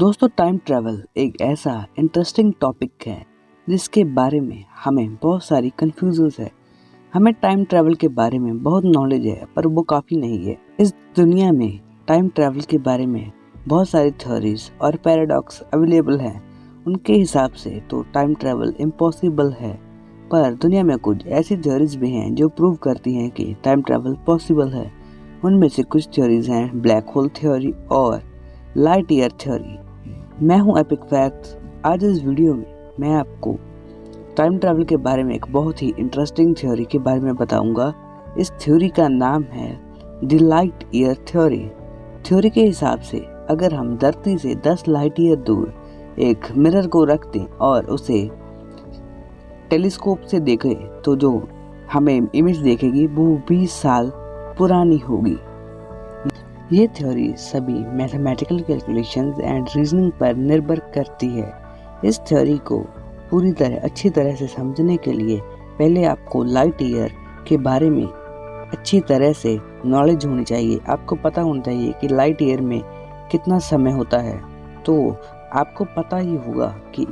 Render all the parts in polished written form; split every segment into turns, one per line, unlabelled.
दोस्तों, time travel एक ऐसा इंटरेस्टिंग टॉपिक है जिसके बारे में हमें बहुत सारी कन्फ्यूजन्स है। हमें टाइम ट्रैवल के बारे में बहुत नॉलेज है, पर वो काफ़ी नहीं है। इस दुनिया में टाइम ट्रैवल के बारे में बहुत सारी थ्योरीज और पैराडॉक्स अवेलेबल हैं। उनके हिसाब से तो टाइम ट्रैवल इम्पॉसिबल है, पर दुनिया में कुछ ऐसी थ्योरीज भी हैं जो प्रूव करती हैं कि टाइम ट्रैवल पॉसिबल है। उनमें से कुछ थ्योरीज हैं ब्लैक होल थ्योरी और लाइट ईयर थ्योरी। मैं हूं एपिक फैक्ट्स। आज इस वीडियो में मैं आपको टाइम ट्रैवल के बारे में एक बहुत ही इंटरेस्टिंग थ्योरी के बारे में बताऊंगा। इस थ्योरी का नाम है the light year theory. Theory के हिसाब से अगर हम धरती से 10 लाइट ईयर दूर एक मिरर को रख दें और उसे टेलीस्कोप से देखें तो जो हमें इमेज देखेगी वो 20 साल पुरानी होगी। ये थ्योरी सभी मैथमेटिकल कैलकुलेशंस एंड रीजनिंग पर निर्भर करती है। इस थ्योरी को पूरी तरह अच्छी तरह से समझने के लिए पहले आपको लाइट ईयर के बारे में अच्छी तरह से नॉलेज होनी चाहिए। आपको पता होना चाहिए कि लाइट ईयर में कितना समय होता है। तो आपको पता ही होगा कि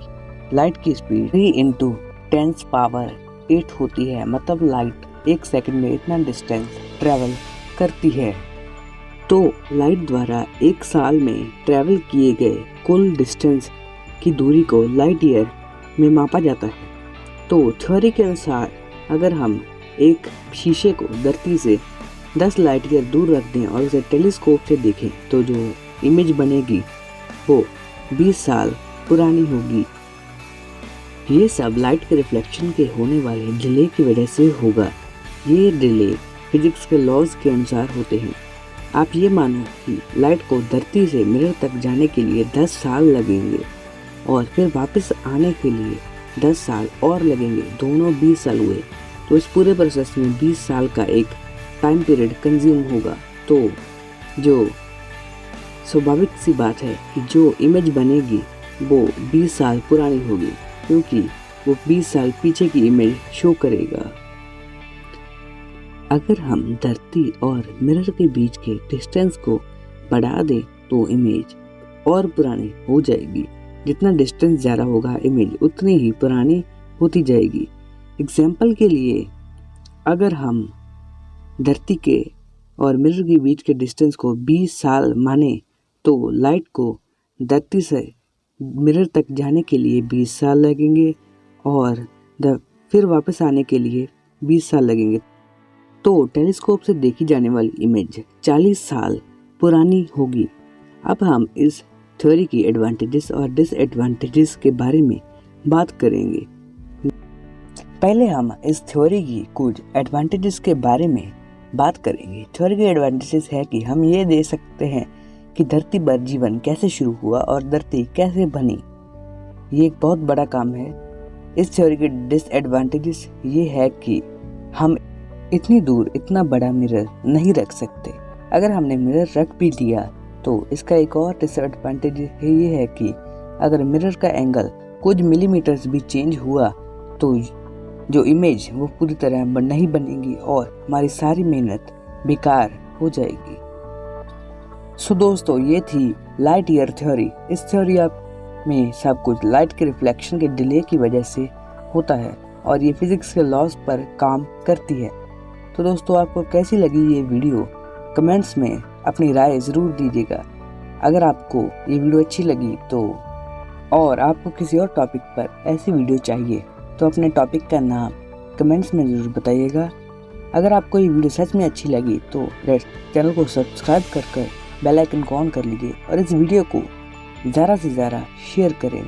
लाइट की स्पीड 3 × 10⁸ होती है। मतलब लाइट 1 सेकंड में इतना डिस्टेंस ट्रैवल करती है। तो लाइट द्वारा 1 साल में ट्रैवल किए गए कुल डिस्टेंस की दूरी को लाइट ईयर में मापा जाता है। तो थ्योरी के अनुसार अगर हम एक शीशे को धरती से 10 लाइट ईयर दूर रख दें और उसे टेलीस्कोप से देखें तो जो इमेज बनेगी वो 20 साल पुरानी होगी। ये सब लाइट के रिफ्लेक्शन के होने वाले डिले की वजह से होगा। ये डिले फिजिक्स के लॉज के अनुसार होते हैं। आप ये मानो कि लाइट को धरती से मिरर तक जाने के लिए 10 साल लगेंगे और फिर वापस आने के लिए 10 साल और लगेंगे, दोनों 20 साल हुए। तो इस पूरे प्रोसेस में 20 साल का एक टाइम पीरियड कंज्यूम होगा। तो जो स्वाभाविक सी बात है कि जो इमेज बनेगी वो 20 साल पुरानी होगी, क्योंकि वो 20 साल पीछे की इमेज शो करेगा। अगर हम धरती और मिरर के बीच के डिस्टेंस को बढ़ा दें तो इमेज और पुरानी हो जाएगी। जितना डिस्टेंस ज़्यादा होगा इमेज उतनी ही पुरानी होती जाएगी। एग्जाम्पल के लिए अगर हम धरती के और मिरर के बीच के डिस्टेंस को 20 साल माने तो लाइट को धरती से मिरर तक जाने के लिए 20 साल लगेंगे और फिर वापस आने के लिए 20 साल लगेंगे। तो टेलीस्कोप से देखी जाने वाली इमेज 40 साल पुरानी होगी। अब हम इस थ्योरी की एडवांटेजेस और डिसएडवांटेजेस के बारे में बात करेंगे। पहले हम इस थ्योरी की कुछ एडवांटेजेस के बारे में बात करेंगे। थ्योरी के एडवांटेजेस है कि हम ये दे सकते हैं कि धरती पर जीवन कैसे शुरू हुआ और धरती कैसे बनी। ये एक बहुत बड़ा काम है। इस थ्योरी के डिसएडवांटेजेस ये है कि हम इतनी दूर इतना बड़ा मिरर नहीं रख सकते। अगर हमने मिरर रख भी लिया तो इसका एक और डिसएडवांटेज ये है कि अगर मिरर का एंगल कुछ मिलीमीटर्स भी चेंज हुआ तो जो इमेज वो पूरी तरह नहीं बनेगी और हमारी सारी मेहनत बेकार हो जाएगी। सो दोस्तों, ये थी लाइट ईयर थ्योरी। इस थ्योरी में सब कुछ लाइट के रिफ्लेक्शन के डिले की वजह से होता है और ये फिजिक्स के लॉज पर काम करती है। तो दोस्तों, आपको कैसी लगी ये वीडियो कमेंट्स में अपनी राय ज़रूर दीजिएगा। अगर आपको ये वीडियो अच्छी लगी तो और आपको किसी और टॉपिक पर ऐसी वीडियो चाहिए तो अपने टॉपिक का नाम कमेंट्स में ज़रूर बताइएगा। अगर आपको ये वीडियो सच में अच्छी लगी तो चैनल को सब्सक्राइब कर बेल आइकन को ऑन कर लीजिए और इस वीडियो को ज़्यादा से ज़्यादा शेयर करें।